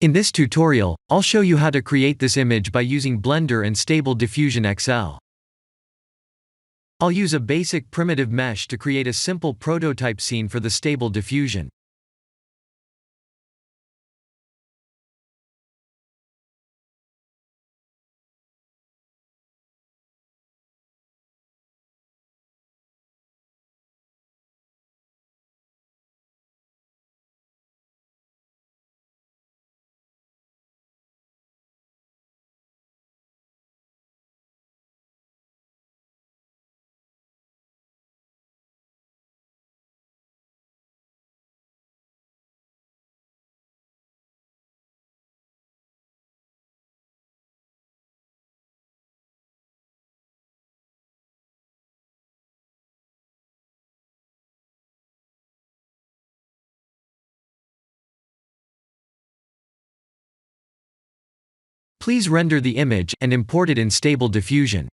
In this tutorial, I'll show you how to create this image by using Blender and Stable Diffusion XL. I'll use a basic primitive mesh to create a simple prototype scene for the Stable Diffusion. Please render the image and import it in Stable Diffusion.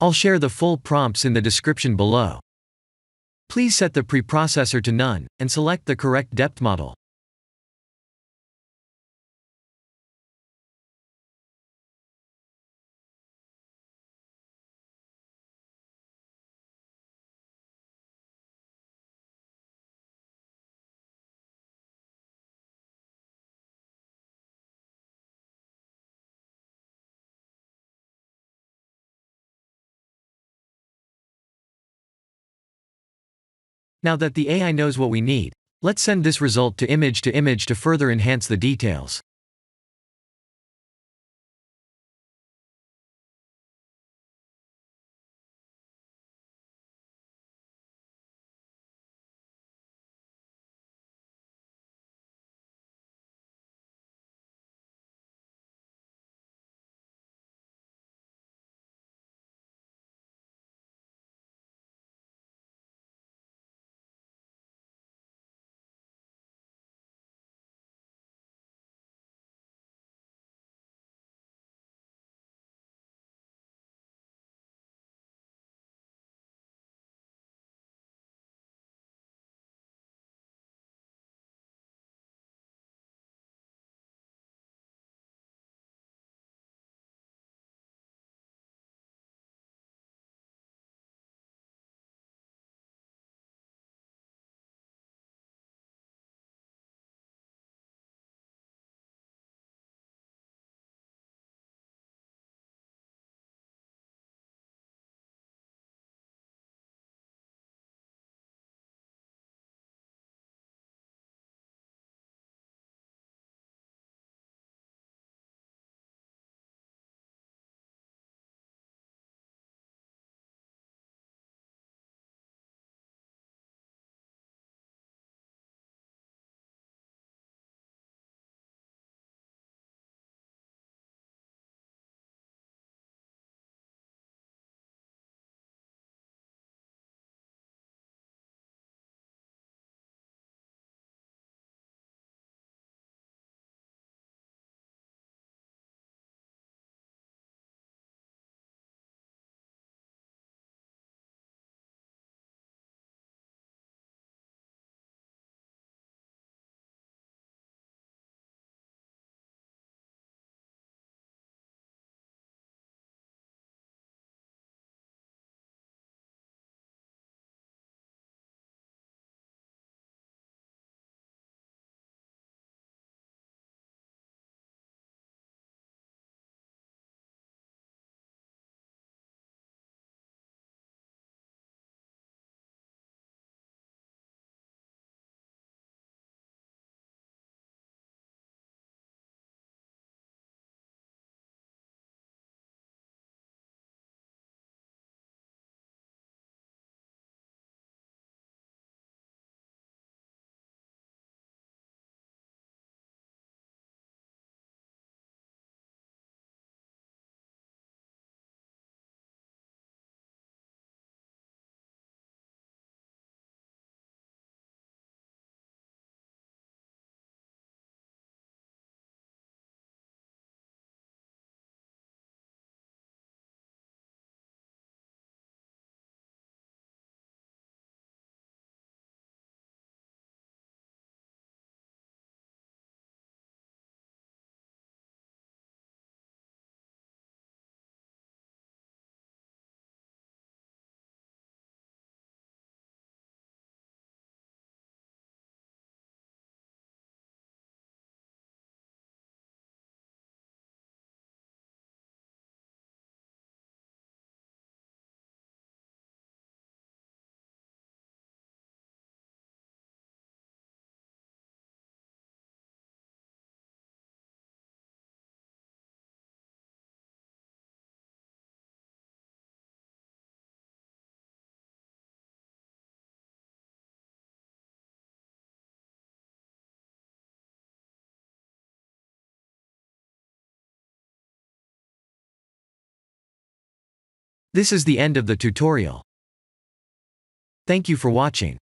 I'll share the full prompts in the description below. Please set the preprocessor to none, and select the correct depth model. Now that the AI knows what we need, let's send this result to image to further enhance the details. This is the end of the tutorial. Thank you for watching.